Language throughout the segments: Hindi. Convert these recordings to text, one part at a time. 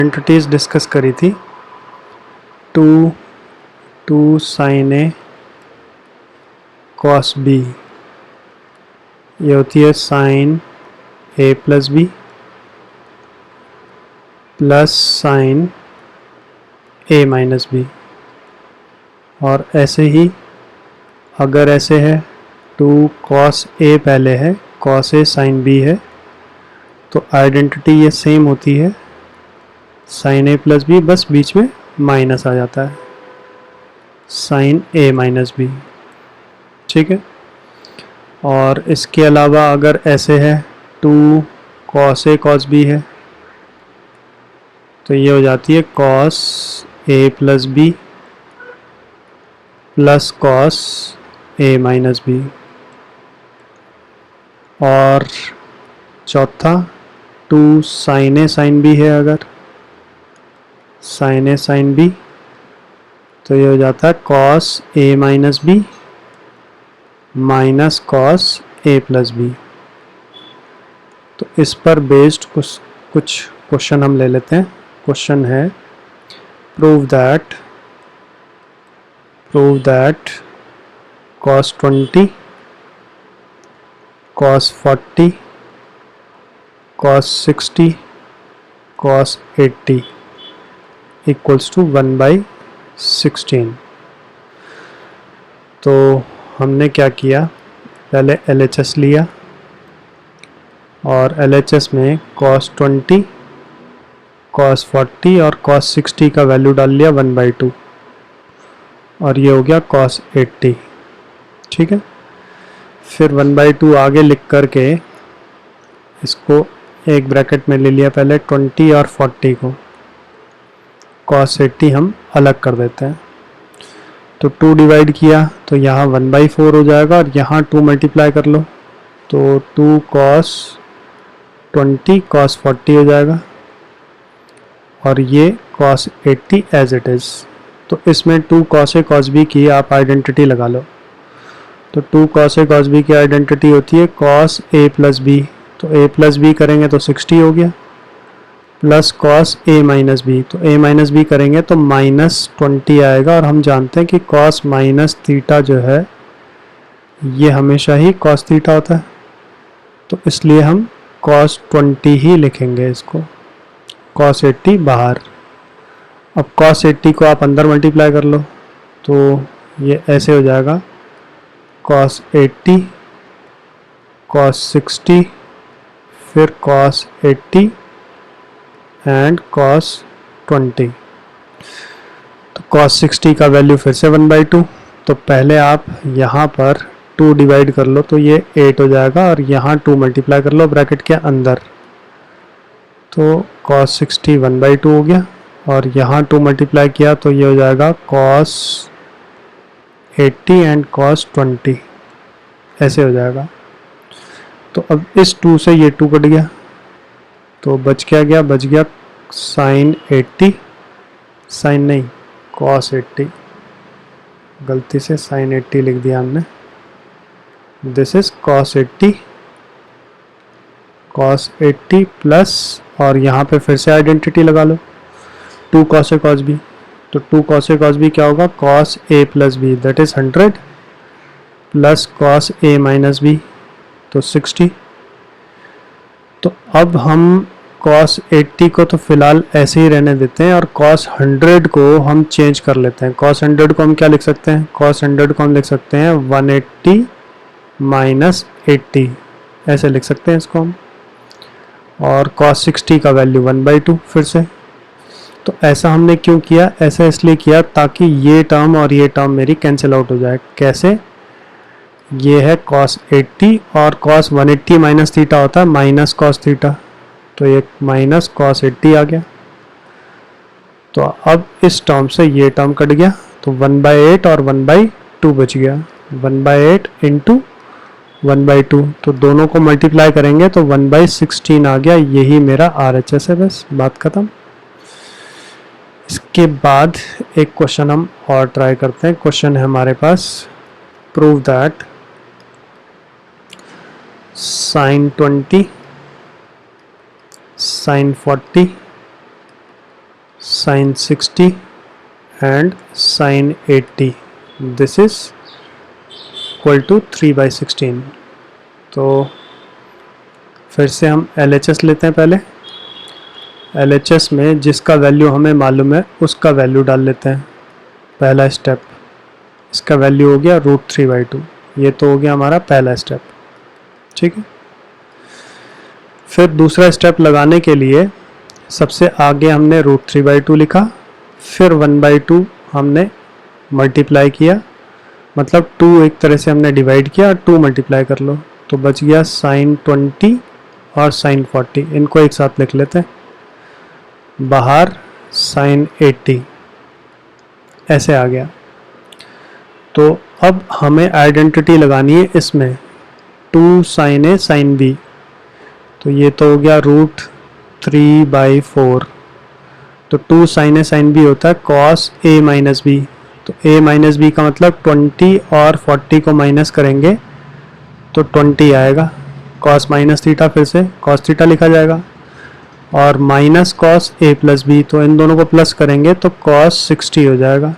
आइडेंटिटीज डिस्कस करी थी। Two sine A cos B, ये होती है sine A plus B plus sine A minus B. और ऐसे ही अगर ऐसे है टू कॉस ए पहले है, कॉस ए साइन बी है, तो आइडेंटिटी ये सेम होती है साइन ए प्लस बी, बस बीच में माइनस आ जाता है साइन ए माइनस बी। ठीक है। और इसके अलावा अगर ऐसे है two cos A cos B है, तो ये हो जाती है cos A plus B plus cos A minus B. और चौथा two sine A sine B है, अगर साइन ए साइन बी, तो ये हो जाता है cos A minus B minus cos A plus B. तो इस पर बेस्ड कुछ क्वेश्चन हम ले लेते हैं। क्वेश्चन है prove that cos 20 cos 40 cos 60 cos 80 equals to 1/16। तो हमने क्या किया, पहले LHS लिया और LHS में cos 20 cos 40 और cos 60 का वैल्यू डाल लिया 1/2, और ये हो गया cos 80। ठीक है। फिर 1/2 आगे लिख करके इसको एक ब्रैकेट में ले लिया, पहले 20 और 40 को, cos 80 हम अलग कर देते हैं। तो 2 डिवाइड किया तो यहाँ 1/4 हो जाएगा, और यहाँ 2 मल्टीप्लाई कर लो तो 2 cos 20 cos 40 हो जाएगा, और ये cos 80 एज इट इज़। तो इसमें 2 cos a cos b की आप आइडेंटिटी लगा लो। तो 2 cos a cos b की आइडेंटिटी होती है cos a प्लस बी, तो a प्लस बी करेंगे तो 60 हो गया, plus cos a minus B, तो a माइनस बी करेंगे तो -20 आएगा। और हम जानते हैं कि cos माइनस थीटा जो है ये हमेशा ही cos थीटा होता है, तो इसलिए हम cos 20 ही लिखेंगे इसको, cos 80 बाहर। अब cos 80 को आप अंदर मल्टीप्लाई कर लो तो ये ऐसे हो जाएगा cos 80 cos 60 फिर cos 80 एंड cos 20। तो cos 60 का वैल्यू फिर से 1/2, तो पहले आप यहाँ पर 2 डिवाइड कर लो तो ये 8 हो जाएगा, और यहाँ 2 मल्टीप्लाई कर लो ब्रैकेट के अंदर, तो cos 60 1/2 हो गया, और यहाँ 2 मल्टीप्लाई किया तो ये हो जाएगा cos 80 एंड cos 20, ऐसे हो जाएगा। तो अब इस 2 से ये 2 कट गया, तो बच गया साइन 80, साइन नहीं cos 80, गलती से साइन 80 लिख दिया हमने, दिस इज cos 80 प्लस, और यहाँ पे फिर से आइडेंटिटी लगा लो 2 cos a cos b, तो 2 cos a cos b क्या होगा cos a plus B, that is 100 plus cos a minus B, तो 60। तो अब हम cos 80 को तो फिलहाल ऐसे ही रहने देते हैं, और cos 100 को हम चेंज कर लेते हैं। cos 100 को हम क्या लिख सकते हैं, cos 100 को हम लिख सकते हैं 180 माइनस 80, ऐसे लिख सकते हैं इसको हम, और cos 60 का वैल्यू 1/2 फिर से। तो ऐसा हमने क्यों किया, ऐसा इसलिए किया ताकि ये टर्म और ये टर्म मेरी कैंसिल आउट हो जाए। कैसे, ये है cos 80 और cos 180 माइनस थीटा होता है माइनस cos थीटा, तो ये माइनस cos 80 आ गया। तो अब इस टर्म से ये टर्म कट गया, तो 1/8 और 1/2 बच गया, 1/8 इंटू 1/2, तो दोनों को मल्टीप्लाई करेंगे तो 1/16 आ गया। यही मेरा RHS है, बस बात खत्म। इसके बाद एक क्वेश्चन हम और ट्राई करते हैं। क्वेश्चन है हमारे पास prove that sin 20 sin 40 sin 60 and sin 80, this is equal to 3/16। तो फिर से हम LHS लेते हैं। पहले LHS में जिसका वैल्यू हमें मालूम है उसका वैल्यू डाल लेते हैं। पहला स्टेप, इसका वैल्यू हो गया √3/2, ये तो हो गया हमारा पहला स्टेप, ठीक है। फिर दूसरा स्टेप लगाने के लिए सबसे आगे हमने √3/2 लिखा, फिर 1/2 हमने मल्टीप्लाई किया, मतलब 2 एक तरह से हमने डिवाइड किया, 2 मल्टीप्लाई कर लो, तो बच गया sin 20 और sin 40। इनको एक साथ लिख लेते हैं, बाहर sin 80 ऐसे आ गया। तो अब हमें आइडेंटिटी लगानी है इसमें, 2 sin A sin B, तो ये तो हो गया √3/4। तो 2 sin A sin B होता है cos A माइनस B, तो A माइनस B का मतलब 20 और 40 को माइनस करेंगे तो 20 आएगा, cos माइनस थीटा, फिर से cos थीटा लिखा जाएगा, और minus cos A plus B, तो इन दोनों को प्लस करेंगे तो cos 60 हो जाएगा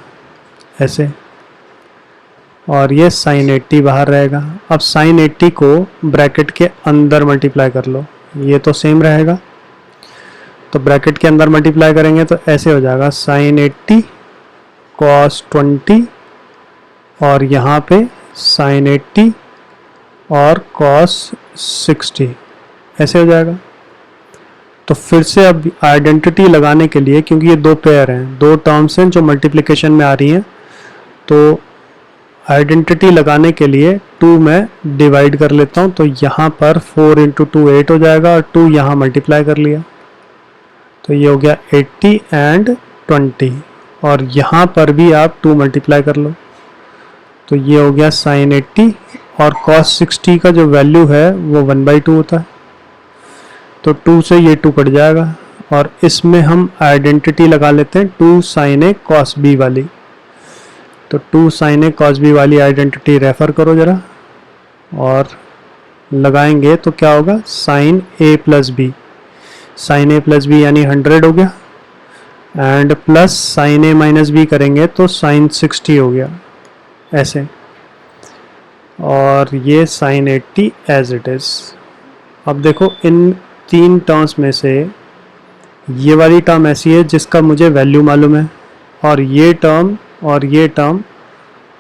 ऐसे, और ये sin 80 बाहर रहेगा। अब sin 80 को ब्रैकेट के अंदर मल्टीप्लाई कर लो, ये तो सेम रहेगा, तो ब्रैकेट के अंदर मल्टीप्लाई करेंगे तो ऐसे हो जाएगा sin 80 cos 20, और यहाँ पे sin 80 और cos 60 ऐसे हो जाएगा। तो फिर से अब आइडेंटिटी लगाने के लिए, क्योंकि ये दो पेयर हैं, दो टर्म्स हैं जो मल्टीप्लिकेशन में आ रही हैं, तो आइडेंटिटी लगाने के लिए 2 में डिवाइड कर लेता हूँ, तो यहाँ पर 4 × 2 8 हो जाएगा, और 2 यहाँ मल्टीप्लाई कर लिया, तो ये हो गया 80 एंड 20, और यहाँ पर भी आप 2 मल्टीप्लाई कर लो, तो ये हो गया sin 80, और cos 60 का जो वैल्यू है वो 1/2 होता है, तो 2 से ये 2 कट जाएगा, और इसमें हम आइडेंटिटी लगा लेते हैं 2 sin A cos B वाली। तो 2 sin A cos B वाली आइडेंटिटी रेफ़र करो ज़रा, और लगाएंगे तो क्या होगा, sin A plus B, sin A plus B यानी 100 हो गया, and plus sin A minus B करेंगे तो sin 60 हो गया ऐसे, और ये sin 80 एज इट इज़। अब देखो इन 3 टर्म्स में से ये वाली टर्म ऐसी है जिसका मुझे वैल्यू मालूम है, और ये टर्म और ये टर्म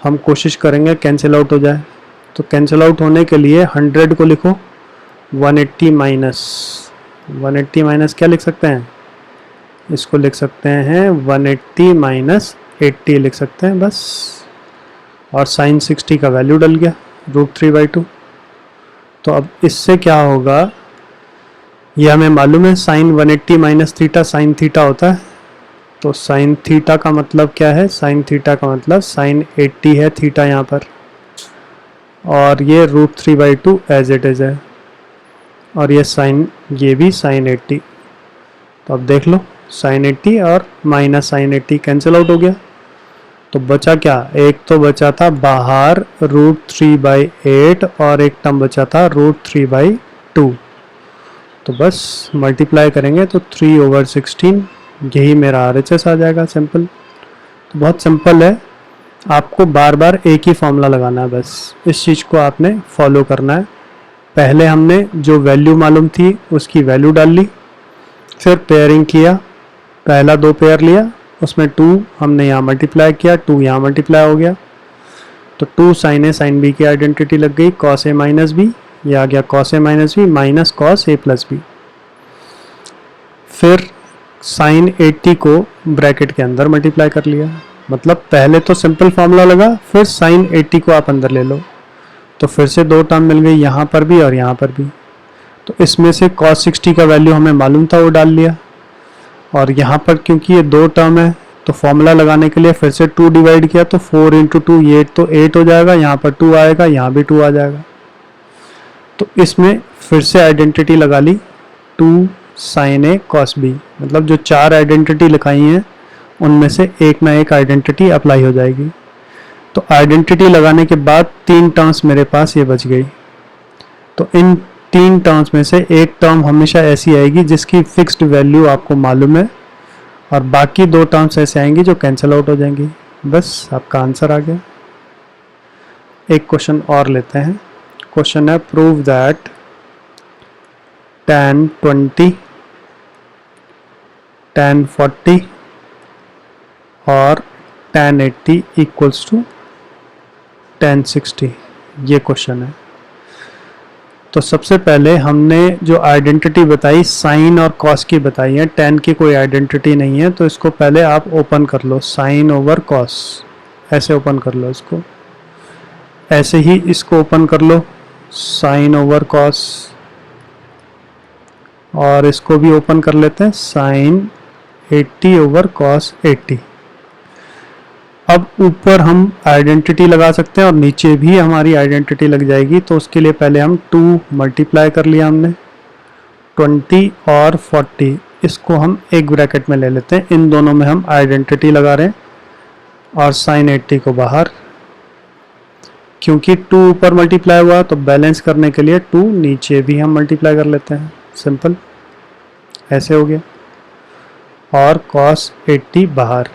हम कोशिश करेंगे कैंसिल आउट हो जाए। तो कैंसिल आउट होने के लिए 100 को लिखो 180 माइनस क्या लिख सकते हैं, इसको लिख सकते हैं 180 माइनस 80 लिख सकते हैं बस, और sin 60 का वैल्यू डल गया √3/2। तो अब इससे क्या होगा, ये हमें मालूम है sin 180 minus theta sin theta होता है, तो sin थीटा का मतलब क्या है, sin थीटा का मतलब sin 80 है थीटा यहाँ पर, और ये √3/2 एज इट इज़ है, और ये भी sin 80। तो अब देख लो sin 80 और माइनस sin 80 कैंसिल आउट हो गया, तो बचा क्या, एक तो बचा था बाहर √3/8 और एक टर्म बचा था √3/2, तो बस मल्टीप्लाई करेंगे तो 3/16, यही मेरा RHS आ जाएगा सिंपल। तो बहुत सिंपल है, आपको बार बार एक ही फॉर्मूला लगाना है, बस इस चीज़ को आपने फॉलो करना है। पहले हमने जो वैल्यू मालूम थी उसकी वैल्यू डाल ली, फिर पेयरिंग किया, पहला 2 पेयर लिया, उसमें 2 हमने यहाँ मल्टीप्लाई किया, 2 यहाँ मल्टीप्लाई हो गया, तो 2 sin A sin B की आइडेंटिटी लग गई, cos A माइनस B, ये आ गया cos A minus B minus cos A plus B। फिर sin 80 को ब्रैकेट के अंदर मल्टीप्लाई कर लिया, मतलब पहले तो सिंपल फार्मूला लगा, फिर sin 80 को आप अंदर ले लो, तो फिर से 2 टर्म मिल गई यहाँ पर भी और यहाँ पर भी। तो इसमें से cos 60 का वैल्यू हमें मालूम था, वो डाल लिया, और यहाँ पर क्योंकि ये 2 टर्म है तो फॉर्मूला लगाने के लिए फिर से 2 डिवाइड किया, तो 4 × 2 ये तो 8 हो जाएगा, यहाँ पर 2 आएगा, यहाँ भी 2 आ जाएगा। तो इसमें फिर से आइडेंटिटी लगा ली 2 sin A cos B, मतलब जो 4 आइडेंटिटी लिखाई हैं उनमें से एक ना एक आइडेंटिटी अप्लाई हो जाएगी। तो आइडेंटिटी लगाने के बाद 3 टर्म्स मेरे पास ये बच गई। तो इन 3 टर्म्स में से एक टर्म हमेशा ऐसी आएगी जिसकी फिक्स्ड वैल्यू आपको मालूम है, और बाकी दो टर्म्स ऐसे आएंगी जो कैंसिल आउट हो जाएंगी। बस आपका आंसर आ गया। एक क्वेश्चन और लेते हैं। क्वेश्चन है प्रूव दैट tan 20, tan 40 और tan 80 इक्वल्स टू tan 60। ये क्वेश्चन है। तो सबसे पहले हमने जो आइडेंटिटी बताई साइन और कॉस की बताई है, tan की कोई आइडेंटिटी नहीं है, तो इसको पहले आप ओपन कर लो, साइन ओवर कॉस ऐसे ओपन कर लो इसको। ऐसे ही इसको ओपन कर लो, साइन ओवर कॉस, और इसको भी ओपन कर लेते हैं, साइन 80 ओवर कॉस 80। अब ऊपर हम आइडेंटिटी लगा सकते हैं और नीचे भी हमारी आइडेंटिटी लग जाएगी। तो उसके लिए पहले हम 2 मल्टीप्लाई कर लिया हमने, 20 और 40, इसको हम एक ब्रैकेट में ले लेते हैं। इन दोनों में हम आइडेंटिटी लगा रहे हैं और साइन 80 को बाहर, क्योंकि 2 ऊपर मल्टीप्लाई हुआ तो बैलेंस करने के लिए 2 नीचे भी हम मल्टीप्लाई कर लेते हैं। सिंपल, ऐसे हो गया। और cos 80 बाहर।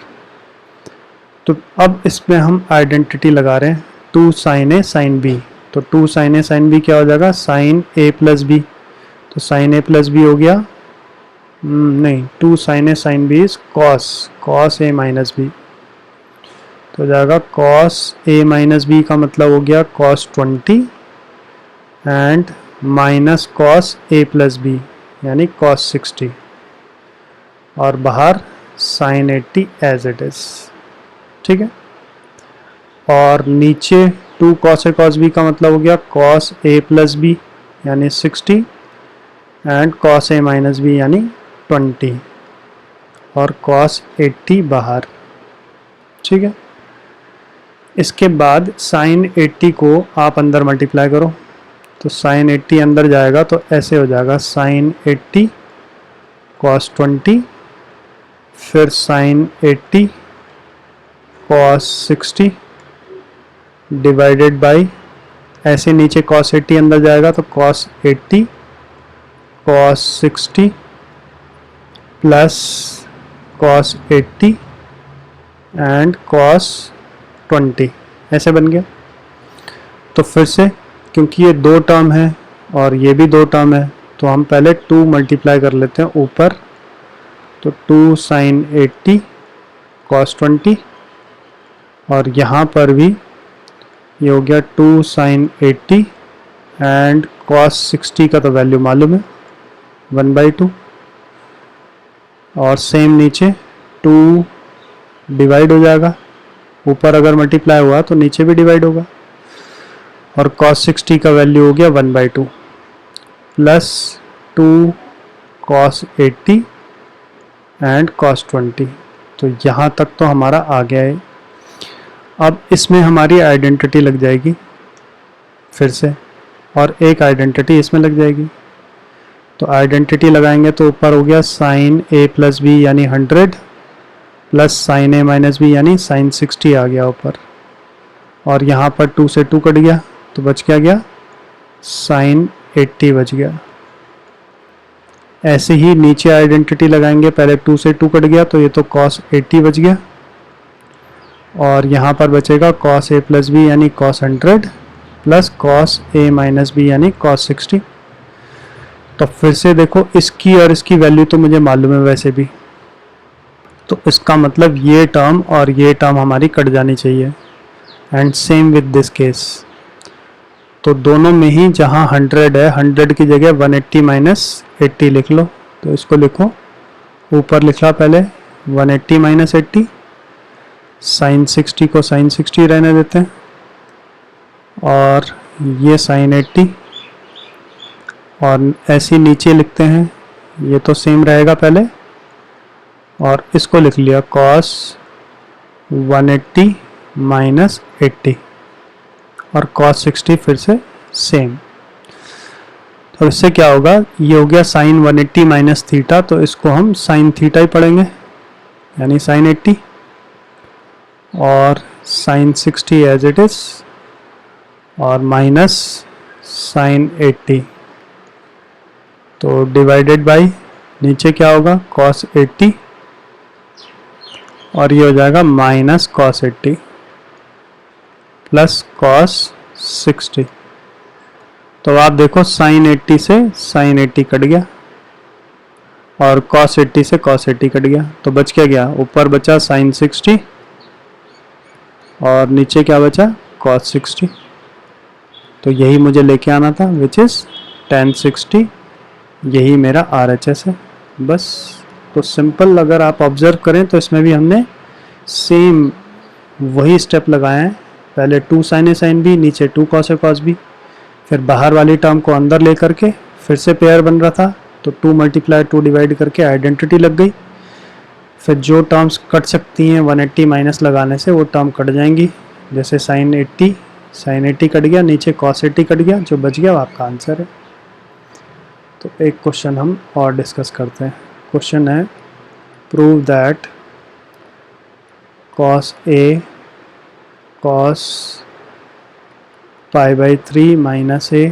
तो अब इसमें हम आइडेंटिटी लगा रहे हैं 2 sin a sin b। तो 2 sin a sin b क्या हो जाएगा, sin a प्लस बी। तो sin a प्लस बी हो गया, नहीं, 2 sin a sin b is cos a minus B. तो हो जाएगा cos a माइनस बी का मतलब हो गया cos 20 and minus cos a plus B यानी cos 60, और बाहर sin 80 एज इट इज। ठीक है। और नीचे 2 cos a cos b का मतलब हो गया cos a प्लस बी यानी 60 and cos a minus B यानी 20, और cos 80 बाहर। ठीक है। इसके बाद sin 80 को आप अंदर मल्टीप्लाई करो, तो sin 80 अंदर जाएगा तो ऐसे हो जाएगा sin 80 cos 20, फिर sin 80 cos 60 डिवाइडेड बाई, ऐसे नीचे cos 80 अंदर जाएगा तो cos 80 cos 60 plus cos 80 and cos 20, ऐसे बन गया। तो फिर से क्योंकि ये 2 टर्म है और ये भी 2 टर्म है, तो हम पहले 2 मल्टीप्लाई कर लेते हैं ऊपर। तो 2 sin 80 cos 20, और यहाँ पर भी ये हो गया 2 sin 80 एंड cos 60 का तो वैल्यू मालूम है 1/2, और सेम नीचे 2 डिवाइड हो जाएगा, ऊपर अगर मल्टीप्लाई हुआ तो नीचे भी डिवाइड होगा, और cos 60 का वैल्यू हो गया 1/2 प्लस 2 cos 80 एंड cos 20। तो यहाँ तक तो हमारा आ गया है। अब इसमें हमारी आइडेंटिटी लग जाएगी फिर से, और एक आइडेंटिटी इसमें लग जाएगी। तो आइडेंटिटी लगाएंगे तो ऊपर हो गया sin a प्लस बी यानी 100 plus sin a minus B यानी sin 60 आ गया ऊपर, और यहाँ पर 2 से 2 कट गया तो बच गया sin 80 बच गया। ऐसे ही नीचे आइडेंटिटी लगाएंगे, पहले 2 से 2 कट गया तो ये तो cos 80 बच गया, और यहाँ पर बचेगा cos a प्लस बी यानी cos 100 plus cos a minus B यानी cos 60। तो फिर से देखो, इसकी और इसकी वैल्यू तो मुझे मालूम है वैसे भी, तो इसका मतलब ये टर्म और ये टर्म हमारी कट जानी चाहिए। And same with this case, तो दोनों में ही जहाँ 100 है 100 की जगह 180 माइनस 80 लिख लो। तो इसको लिखो, ऊपर लिखा पहले 180 माइनस 80, साइन 60 को साइन 60 रहने देते हैं, और ये साइन 80, और ऐसे नीचे लिखते हैं, ये तो सेम रहेगा पहले, और इसको लिख लिया cos 180 माइनस 80, और cos 60 फिर से सेम। तो इससे क्या होगा, ये हो गया साइन 180 माइनस थीटा, तो इसको हम साइन थीटा ही पढ़ेंगे यानी साइन 80, और साइन 60 एज इट इज, और माइनस साइन 80, तो डिवाइडेड बाय नीचे क्या होगा cos 80 और ये हो जाएगा माइनस कॉस 80 प्लस कॉस 60। तो आप देखो साइन 80 से साइन 80 कट गया और कॉस 80 से कॉस 80 कट गया, तो बच क्या गया, ऊपर बचा साइन 60 और नीचे क्या बचा, कॉस 60। तो यही मुझे लेके आना था, विच इज़ tan 60। यही मेरा RHS है बस। तो सिंपल अगर आप ऑब्जर्व करें तो इसमें भी हमने सेम वही स्टेप लगाए हैं। पहले 2 sin A sin B, नीचे 2 cos A cos B, फिर बाहर वाली टर्म को अंदर ले करके फिर से पेयर बन रहा था तो 2 मल्टीप्लाई 2 डिवाइड करके आइडेंटिटी लग गई। फिर जो टर्म्स कट सकती हैं 180 माइनस लगाने से वो टर्म कट जाएंगी, जैसे साइन 80 कट गया, नीचे cos 80 कट गया, जो बच गया वो आपका आंसर है। तो एक क्वेश्चन हम और डिस्कस करते हैं। क्वेश्चन है prove that cos A cos pi by 3 minus A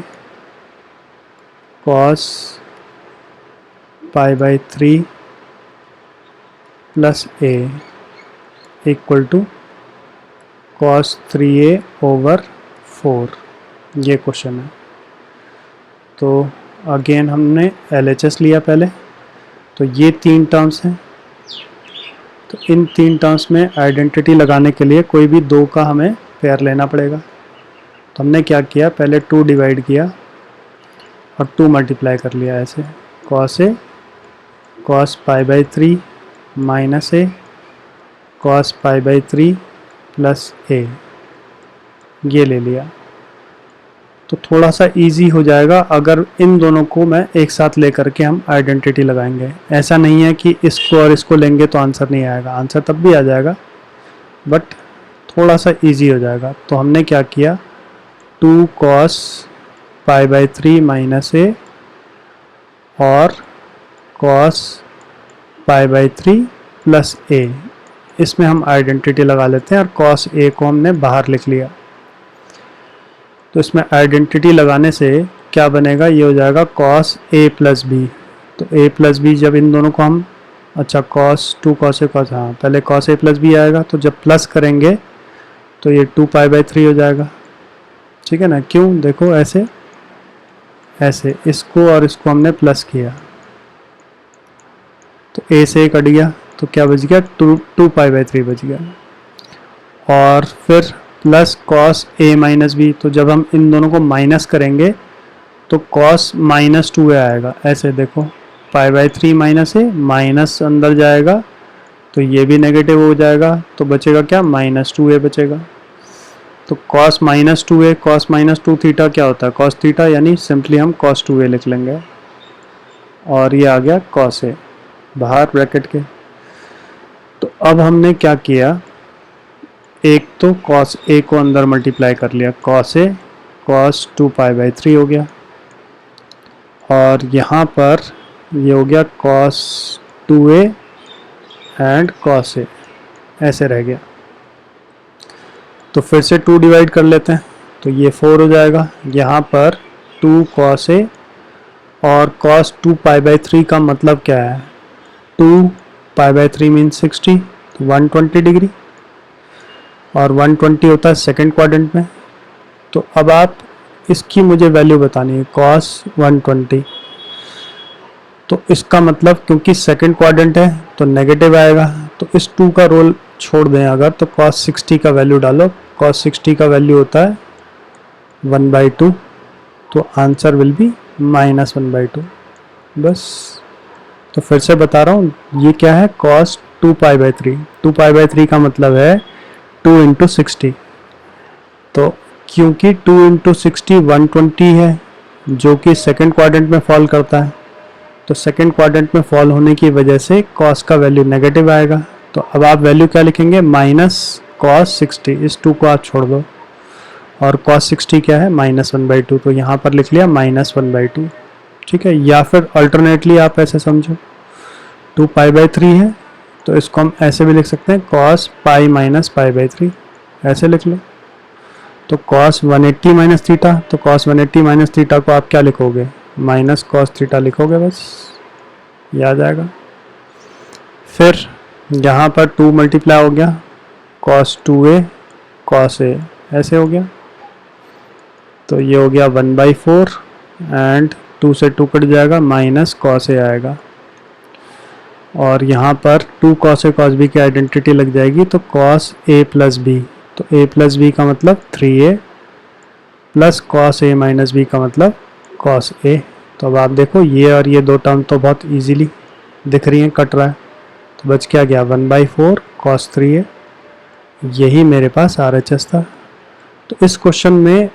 cos pi by 3 plus A equal to cos 3A over 4। ये क्वेश्चन है। तो अगेन हमने LHS लिया पहले, तो ये 3 टर्म्स हैं। तो इन 3 टर्म्स में आइडेंटिटी लगाने के लिए कोई भी 2 का हमें पेयर लेना पड़ेगा। तो हमने क्या किया, पहले 2 डिवाइड किया और 2 मल्टीप्लाई कर लिया ऐसे, cos A cos pi by 3 minus A cos pi by 3 plus A, ये ले लिया। तो थोड़ा सा इजी हो जाएगा अगर इन दोनों को मैं एक साथ लेकर के हम आइडेंटिटी लगाएंगे। ऐसा नहीं है कि इसको और इसको लेंगे तो आंसर नहीं आएगा, आंसर तब भी आ जाएगा बट थोड़ा सा इजी हो जाएगा। तो हमने क्या किया, 2 cos pi by 3 minus A और cos pi by 3 plus A, इसमें हम आइडेंटिटी लगा लेते हैं और cos A को हमने बाहर लिख लिया। तो इसमें आइडेंटिटी लगाने से क्या बनेगा, ये हो जाएगा cos A प्लस B। तो A प्लस B जब इन दोनों को हम, अच्छा cos 2 cos A cos, हाँ पहले cos A प्लस B आएगा, तो जब प्लस करेंगे तो ये 2 पाई बाई 3 हो जाएगा, ठीक है ना। क्यों, देखो ऐसे ऐसे इसको और इसको हमने प्लस किया तो A से कट गया, तो क्या बच गया, 2 पाई बाई 3 बच गया। और फिर plus cos A minus B, तो जब हम इन दोनों को माइनस करेंगे तो cos माइनस 2A आएगा। ऐसे देखो पाई बाई 3 माइनस A, माइनस अंदर जाएगा तो ये भी नेगेटिव हो जाएगा, तो बचेगा क्या, माइनस 2A बचेगा। तो cos minus 2A cos minus 2 theta क्या होता है, cos थीटा, यानी सिंपली हम cos 2A लिख लेंगे। और ये आ गया cos A बाहर ब्रैकेट के। तो अब हमने क्या किया, एक तो cos A को अंदर मल्टीप्लाई कर लिया, cos A cos 2 pi by 3 हो गया, और यहाँ पर ये हो गया cos 2A and cos A, ऐसे रह गया। तो फिर से 2 डिवाइड कर लेते हैं, तो ये 4 हो जाएगा। यहाँ पर 2 cos A और cos 2 पाई बाई 3 का मतलब क्या है, 2 पाई बाई 3 मीन 60, तो 120 डिग्री, और 120 होता है सेकंड क्वाड्रेंट में। तो अब आप इसकी मुझे वैल्यू बतानी है, cos 120, तो इसका मतलब क्योंकि सेकंड क्वाड्रेंट है तो नेगेटिव आएगा, तो इस 2 का रोल छोड़ दें अगर, तो cos 60 का वैल्यू डालो, cos 60 का वैल्यू होता है 1/2, तो आंसर विल बी -1/2 बस। तो फिर से बता रहा हूँ, ये क्या है, cos 2 pi by 3, 2 pi by 3 का मतलब है 2 इंटू 60, तो क्योंकि 2 इंटू 60 120 है जो कि सेकंड क्वाड्रेंट में फॉल करता है, तो सेकंड क्वाड्रेंट में फॉल होने की वजह से cos का वैल्यू नेगेटिव आएगा। तो अब आप वैल्यू क्या लिखेंगे, माइनस cos 60, इस 2 को आप छोड़ दो, और cos 60 क्या है, -1/2, तो यहाँ पर लिख लिया -1/2, ठीक है। या फिर अल्टरनेटली आप ऐसे समझो, 2 पाई बाई 3 है तो इसको हम ऐसे भी लिख सकते हैं, cos pi minus pi by 3, ऐसे लिख लो। तो cos 180 माइनस थीटा, तो cos 180 माइनस थीटा को आप क्या लिखोगे, माइनस cos थीटा लिखोगे, बस ये आ जाएगा। फिर यहाँ पर 2 मल्टीप्लाई हो गया cos 2a cos a, ऐसे हो गया। तो ये हो गया 1/4 एंड 2 से 2 कट जाएगा, माइनस cos a आएगा। और यहाँ पर 2 cos a cos b की आइडेंटिटी लग जाएगी, तो cos a प्लस b, तो a प्लस b का मतलब 3a plus cos a minus b का मतलब cos a। तो अब आप देखो ये और ये दो टर्म तो बहुत इजीली दिख रही हैं, कट रहा है। तो बच क्या गया 1/4 cos 3a, यही मेरे पास RHS था। तो इस क्वेश्चन में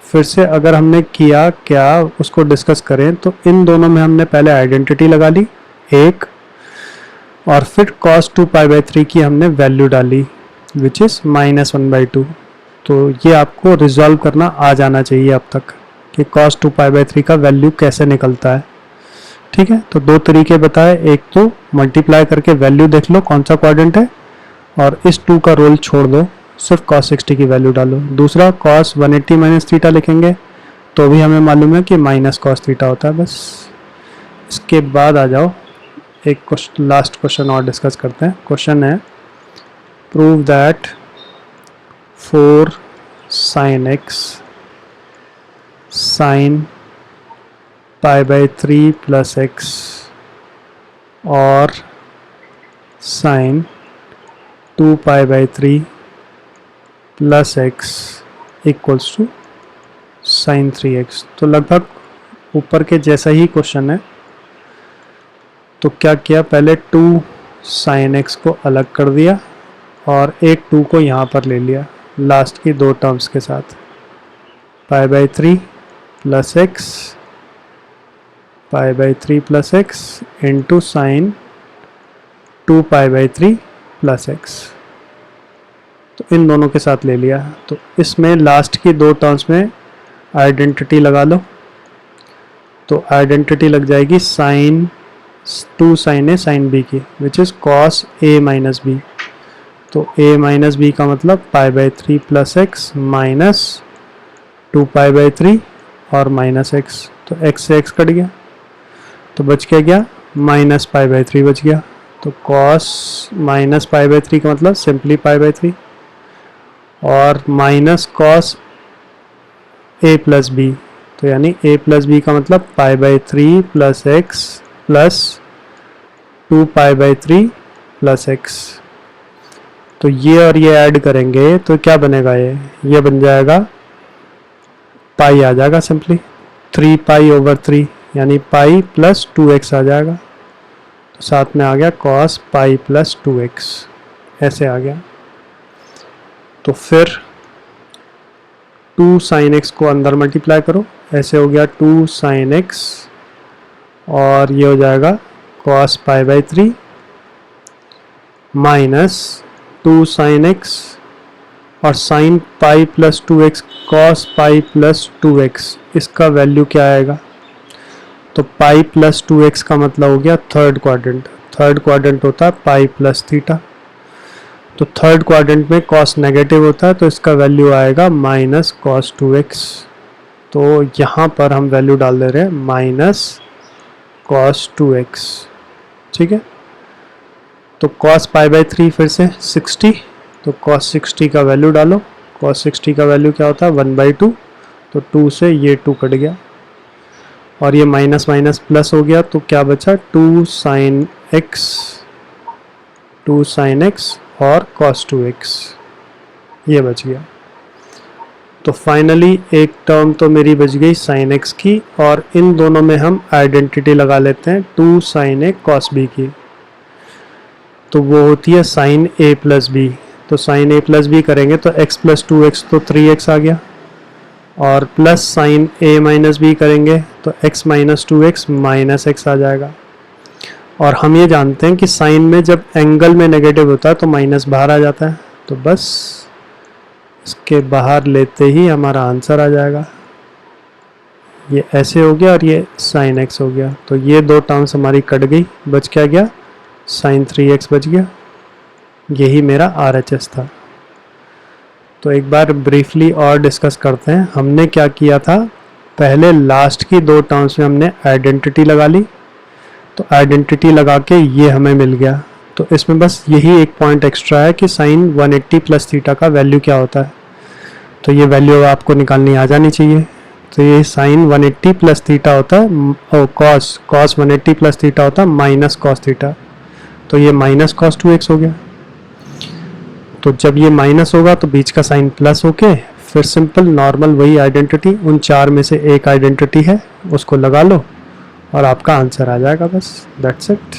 फिर से अगर हमने किया क्या उसको डिस्कस करें, तो इन दोनों में हमने पहले आइडेंटिटी लगा ली एक, और फिर cos 2π/3 की हमने वैल्यू डाली विच इज़ -1/2। तो ये आपको रिजॉल्व करना आ जाना चाहिए अब तक कि cos 2π/3 का वैल्यू कैसे निकलता है। ठीक है, तो दो तरीके बताए, एक तो मल्टीप्लाई करके वैल्यू देख लो कौन सा क्वाड्रेंट है, और इस 2 का रोल छोड़ दो, सिर्फ cos 60 की वैल्यू डालो। दूसरा cos 180 माइनस थीटा लिखेंगे तो भी हमें मालूम है कि माइनस cos थीटा होता है। बस इसके बाद आ जाओ एक लास्ट क्वेश्चन और डिस्कस करते हैं। क्वेश्चन है prove that 4 sin x sin π/3 plus x और sin 2π/3 plus x equals to sin 3x। तो लगभग ऊपर के जैसा ही क्वेश्चन है। तो क्या किया, पहले 2 sin x को अलग कर दिया और एक 2 को यहाँ पर ले लिया लास्ट की दो टर्म्स के साथ, π/3 plus x π/3 plus x into sine 2π/3 plus x। तो इन दोनों के साथ ले लिया। तो इसमें लास्ट की दो टर्म्स में आइडेंटिटी लगा लो। तो आइडेंटिटी लग जाएगी sine 2 sin a sin b की which is cos a minus b। तो a माइनस b का मतलब π/3 प्लस x माइनस 2π/3 और माइनस x। तो x से x कट गया तो बच क्या माइनस π/3 बच गया। तो cos माइनस π/3 का मतलब सिंपली π/3 और minus cos a plus b, तो यानी a प्लस b का मतलब π/3 plus x plus 2π/3 plus x। तो ये और ये ऐड करेंगे तो क्या बनेगा, ये बन जाएगा पाई आ जाएगा सिंपली 3π/3 यानी पाई प्लस 2x आ जाएगा। तो साथ में आ गया cos पाई प्लस 2x, ऐसे आ गया। तो फिर 2 sin x को अंदर मल्टीप्लाई करो, ऐसे हो गया 2 sin x और ये हो जाएगा cos π/3 माइनस 2 sin x और sin pi plus 2x cos pi plus 2x, इसका वैल्यू क्या आएगा। तो पाई प्लस 2x का मतलब हो गया थर्ड क्वाड्रेंट। थर्ड क्वाड्रेंट होता है पाई प्लस थीटा। तो थर्ड क्वाड्रेंट में cos नेगेटिव होता है तो इसका वैल्यू आएगा माइनस cos 2x। तो यहाँ पर हम वैल्यू डाल दे रहे हैं माइनस cos 2x। ठीक है, तो cos π/3 फिर से 60, तो cos 60 का वैल्यू डालो। cos 60 का वैल्यू क्या होता है 1/2, तो 2 से ये 2 कट गया और ये माइनस माइनस प्लस हो गया। तो क्या बचा 2 sin x और cos 2x, ये बच गया। तो फाइनली एक टर्म तो मेरी बच गई sin x की, और इन दोनों में हम आइडेंटिटी लगा लेते हैं 2 sin a cos b की। तो वो होती है sin a प्लस b। तो sin a प्लस b करेंगे तो x प्लस 2x तो 3x आ गया, और plus sin a minus b करेंगे तो x minus 2x minus x आ जाएगा। और हम ये जानते हैं कि साइन में जब एंगल में नेगेटिव होता है तो माइनस बाहर आ जाता है। तो बस इसके बाहर लेते ही हमारा आंसर आ जाएगा। ये ऐसे हो गया और ये sin x हो गया। तो ये दो टर्म्स हमारी कट गई, बच क्या गया sin 3x बच गया। यही मेरा RHS था। तो एक बार ब्रीफली और डिस्कस करते हैं। हमने क्या किया था, पहले लास्ट की दो टर्म्स में हमने आइडेंटिटी लगा ली। तो आइडेंटिटी लगा के ये हमें मिल गया तो इसमें बस यही एक पॉइंट एक्स्ट्रा है कि साइन 180 प्लस थीटा का वैल्यू क्या होता है, तो ये वैल्यू आपको निकालनी आ जानी चाहिए। तो ये साइन 180 प्लस थीटा होता है और कॉस 180 प्लस थीटा होता है माइनस कॉस थीटा, तो ये माइनस कॉस 2x हो गया। तो जब ये माइनस होगा तो बीच का साइन प्लस होके फिर सिंपल नॉर्मल वही आइडेंटिटी, उन चार में से एक आइडेंटिटी है उसको लगा लो और आपका आंसर आ जाएगा, बस दैट्स इट।